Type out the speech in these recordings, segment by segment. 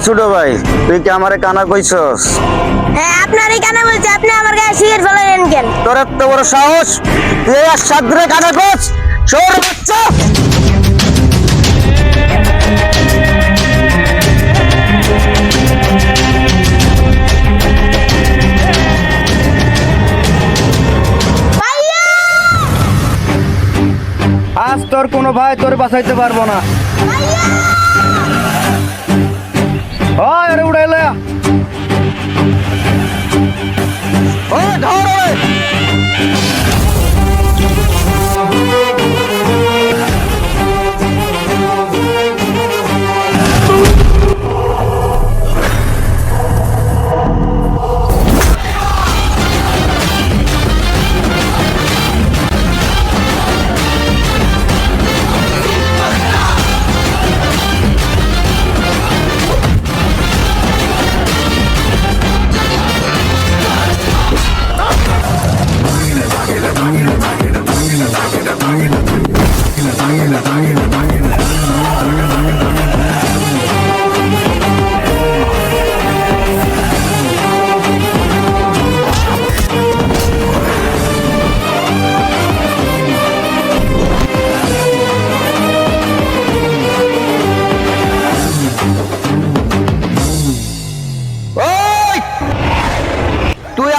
ছোট ভাই, তুই কি আমারে কানা কইছস? হ্যাঁ আপনারই কানে বলছি, আপনি আমার গায়ে শিয়ের ফেলেন কেন? তোর এত বড় সাহস, তুই আর সাদরে কানা কইছ? শোর বাচ্চা! আজ তোর কোনো ভাই তোর বাঁচাইতে পারবো না। হয় আরে উড়াইলে ও ধর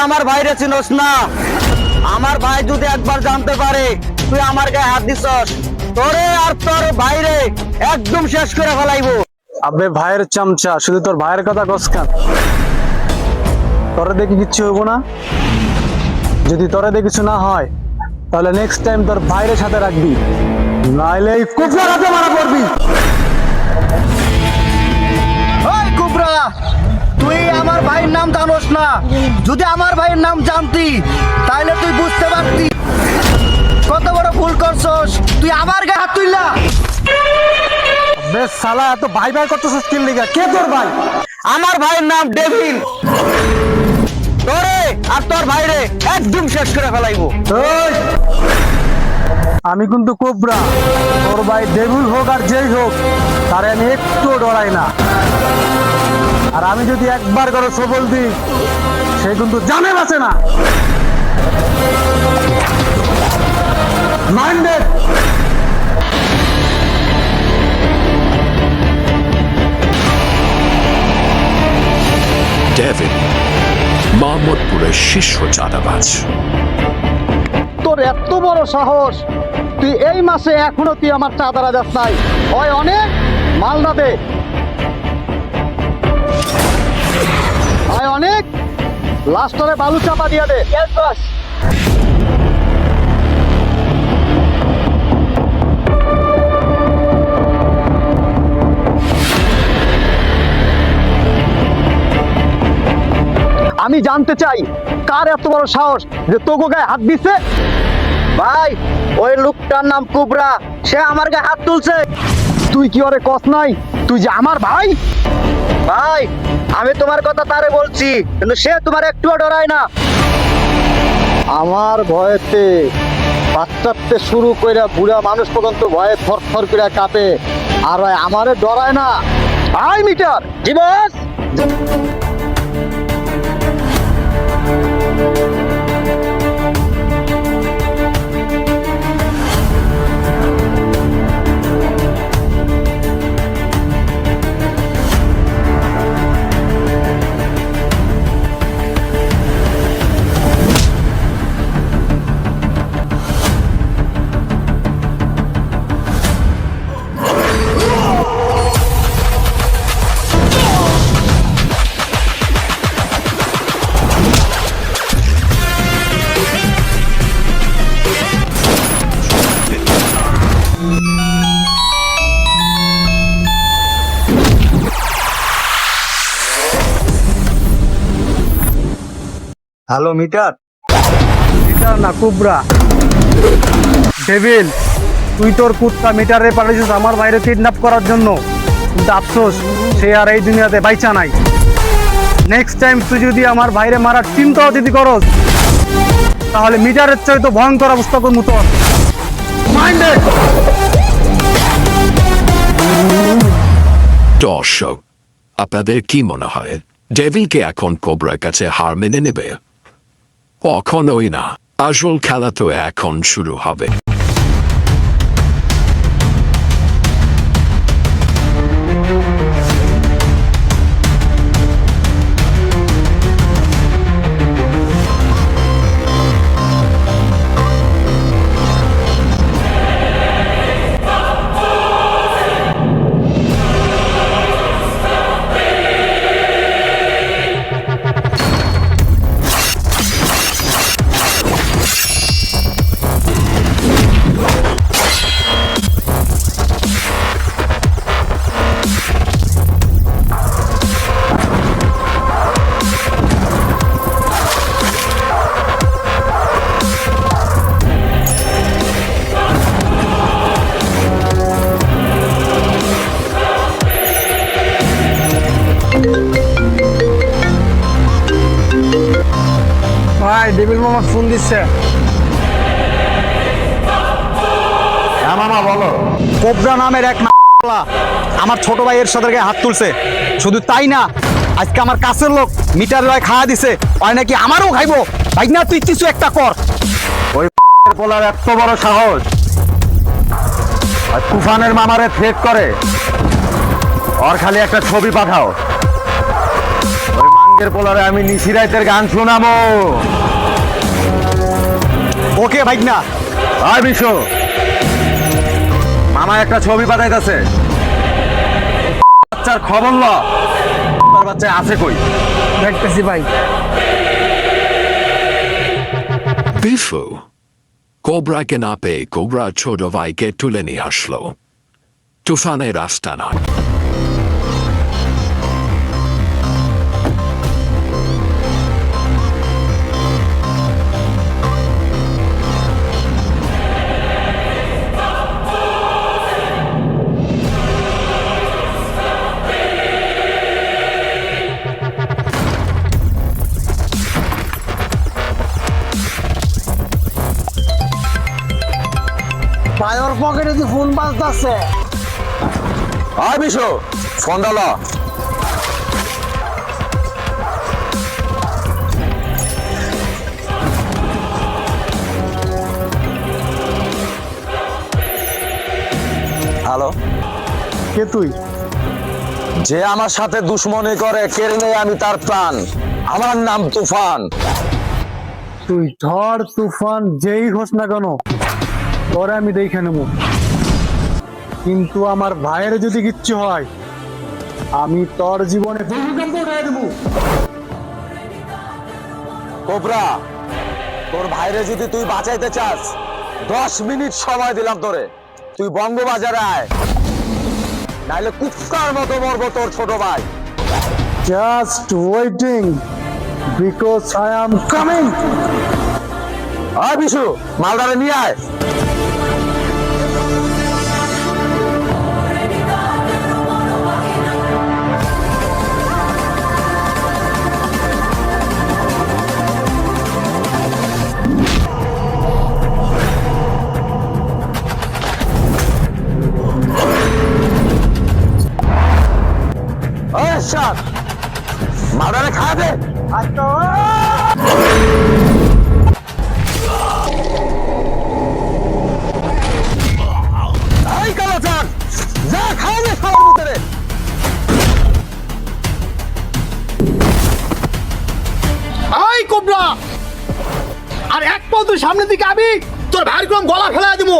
আমার ভাইরে চিনস না? আমার ভাই যদি একবার জানতে পারে তুই আমার গায়ে হাত দিছস, তোরে আর তোর ভাইরে একদম শেষ করে ফেলাইবো। আবে ভাইয়ের চামচা, শুধু তোর ভাইয়ের কথা কসকান। তোরে দেখি কিচ্ছু হইব না। যদি তোরে দেখে কিছু না হয় তাহলে নেক্সট টাইম তোর ভাইয়ের সাথে রাখবি, নাইলে এই কুফরার হাতে মারা পড়বি। ওই কুবরা, তুই আমার ভাইয়ের নাম জানোস না। যদি আমার ভাইয়ের নাম জানতি তাহলে তুই বুঝতে পারতি কত বড় ভুল করছস। তুই আমার গায়ে হাত তুইলা। বেশ শালা, এত ভাই ভাই করতেছিস কি লিগা? কে তোর ভাই? আমার ভাইয়ের নাম ডেভিল। তোরে আর তোর ভাইরে একদম শেষ করে ফেলাইবো। ওই, আমি কিন্তু কোবরা। তোর ভাই ডেভিল হোক আর যেই হোক, তারে আমি একটু ডরাই না। আর আমি যদি একবার করে সফল দিই, সে কিন্তু জানে বাঁচে না। মাইন্ডেড। ডেভিল মোহাম্মদপুরের শীর্ষ চাঁদাবাজ। তোর এত বড় সাহস, তুই এই মাসে এখনো তুই আমার চাঁদারা যাস নাই? ওই অনেক মালদা দে। অনেক লাস্টরে বালু চাপা দিয়া দে। আমি জানতে চাই কার এত বড় সাহস যে তোকে গায়ে হাত দিচ্ছে। ভাই, ওই লোকটার নাম কুবরা, সে আমার গায়ে হাত তুলছে। তুই কি ওরে কস নাই তুই যে আমার ভাই? ভাই, আমি তোমার কথা তারে বলছি, কিন্তু সে তোমার একটুও ডরায় না। আমার ভয়েতে বাচ্চাতে শুরু করে বুড়া মানুষ পর্যন্ত ভয়ে থরথর করে কাঁপে, আর আমারে ডরায় না। আই মিটার। জি বস। হ্যালো মিটার। মিটার না, কুবরা। ডেভিল, তুই তোর কুত্তা মিটারে পাঠিয়েছিস আমার বাইরে কিডন্যাপ করার জন্য, কিন্তু আফসোস সে আর এই দুনিয়াতে বাইচা নাই। নেক্সট টাইম তুই যদি আমার বাইরে মারার চিন্তাও যদি করস, তাহলে মিটারের চাই তো ভয়ঙ্কর অবস্থা করবো তোর। মাইন্ডেড। দর্শক, আপনাদের কি মনে হয় ডেভিলকে এখন কোবরার কাছে হার মেনে নেবে? কখনোই না। আসল খেলা তো এখন শুরু হবে। ভাই ডেভিল মামা ফোন দিচ্ছে। হ্যাঁ মামা বলো। কোবরা নামের এক আমার ছোট ভাইয়ের সাথে গায়ে হাত তুলছে। শুধু তাই না, আজকে আমার কাছের লোক মিটার লয় খাওয়া দিছে, হয় নাকি আমারও খাইবো। ভাই না তুই কিছু একটা কর। ওই পোলার এত বড় সাহস, আর তুফানের মামারে থ্রেট করে। ওর খালি একটা ছবি পাঠাও, ওই মাঙ্গের পোলারে আমি নিশিরাইতের গান শোনাবো। ওকে ভাই না। ভাই বিশ্ব, মামা একটা ছবি পাঠাইতেছে, বাচ্চার খবর ল। তোর বাচ্চা আছে কই? দেখতেছি ভাই। বিশু কোবরাকে না পেয়ে কোবরা ছোট ভাইকে তুলে নিয়ে আসলো। তুফানের আস্তানায় ভাই ওর পকেটে যে ফোন বাজতাছে। হয় বিশ্ব, ফোন দাও। হ্যালো, কে তুই? যে আমার সাথে দুশ্মনী করে কেড়ে নেই আমি তার প্রাণ। আমার নাম তুফান। তুই ঝড় তুফান যেই হোস না কেন, তোরে আমি দেখে নেব। কিন্তু আমার ভাইয়ের যদি কিচ্ছু হয়, আমি তোর জীবনে ভূমিকম্প উঠাই দেবো। কোবরা, তোর ভাইরে যদি তুই বাঁচাইতে চাস, 10 মিনিট সময় দিলাম তোরে। তুই বঙ্গবাজারে আয়, নাইলে কুত্তার মতো মরবো তোর ছোট ভাই। Just waiting because I am coming. আয় বিশু, মালদারে নিয়ে আয়। মালদারে খাবে। এই কালাচান, যা খাবে সবার ভিতরে। এই কোবরা, আর এক পা তুই সামনের দিকে আবি, তোর ভাইয়ের গ্রাম গলা ফেলা দিব।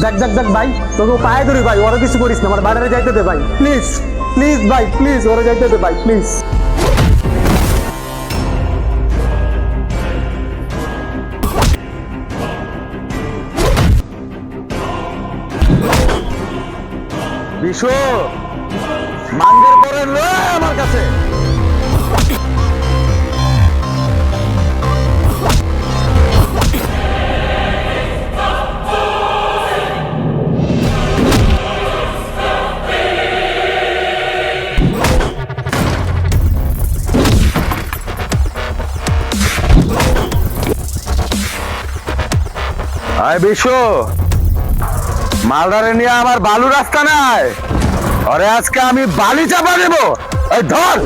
দেখ দেখ দেখ ভাই, তোকে পায়ে ধরি ভাই, ওরা কিছু করিস না, আমার বাইরে যাইতে দে ভাই, প্লিজ প্লিজ ভাই, প্লিজ ওরা যাইতে দে ভাই, প্লিজ। বিশু, মাঙ্গের পরে লয় আমার কাছে। আয় বিশু, মালদারে নিয়ে আমার বালু রাস্তা নাই, আরে আজকে আমি বালি চাপা দেব। এই ধর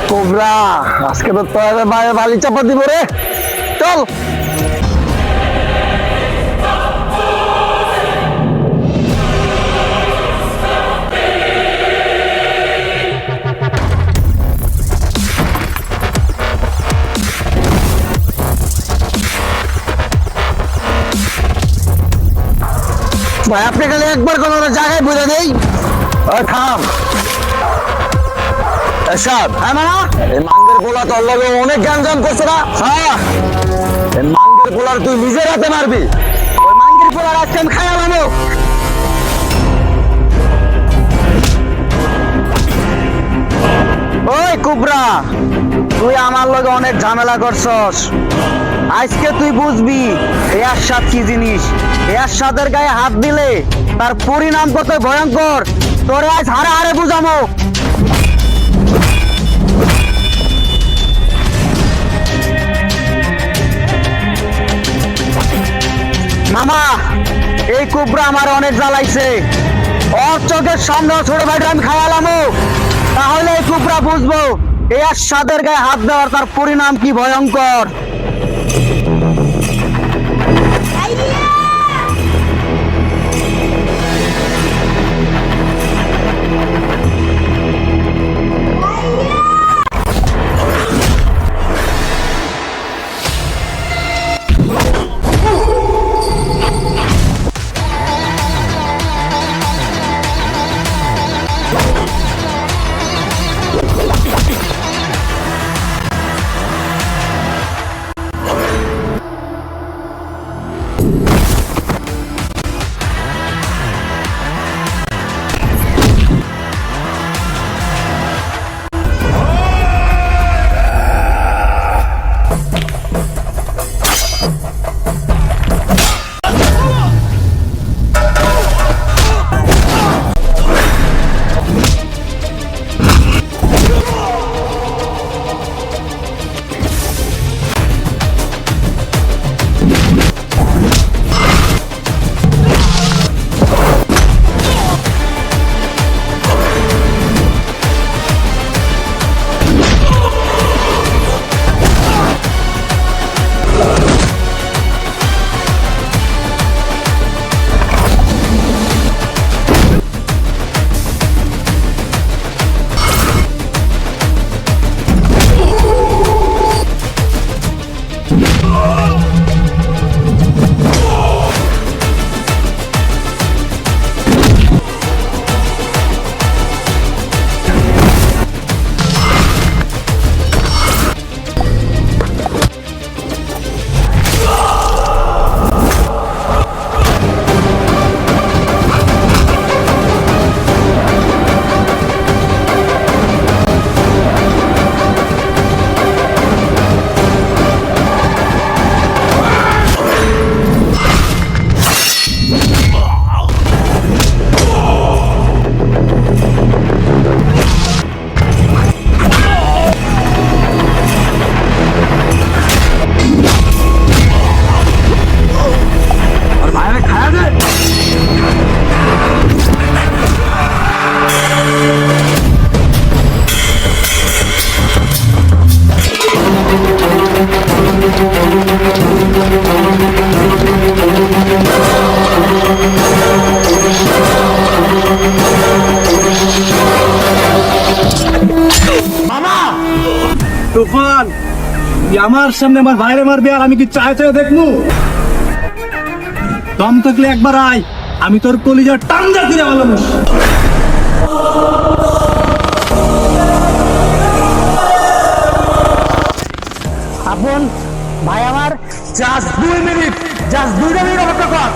কোবরা, আজকে তো তোর মায়ের বালি চাপা দিব রে, চল। ভাই আপনি খালি একবার কোন জায়গায় বুঝে নেই। থাম এরশাদ, হ্যাঁ মানা, এই মাঙ্গের পোলা তোর লগে অনেক জ্ঞান করছে না। হ্যাঁ, এই মাঙ্গের পোলার তুই নিজের হাতে মারবি। ওই মাঙ্গের পোলার আজকে আমি খাই আলামো। ওই কুবরা, তুই আমার লগে অনেক ঝামেলা করছস, আজকে তুই বুঝবি এরশাদ কি জিনিস। এরশাদের গায়ে হাত দিলে তার পরিণাম কত ভয়ঙ্কর, তোরে আজ হারে হারে বুঝামো। মামা, এই কুবরা আমার অনেক জ্বালাইছে, ওর চোখের সামনে ছোট ভাইটা আমি খাওয়ালামো, তাহলে এই কুবরা বুঝবো এরশাদের গায়ে হাত দেওয়ার তার পরিণাম কি ভয়ঙ্কর। তুফান, আমার সামনে আমার ভাইরে মারবে আর আমি কি চাই চাই দেখবো? দম থাকলে একবার আয়, আমি তোর কলিজার টান্দা দিলে ভালো। আপন ভাই আমার জাস্ট 2 মিনিট, জাস্ট 2 মিনিট অপেক্ষা কর।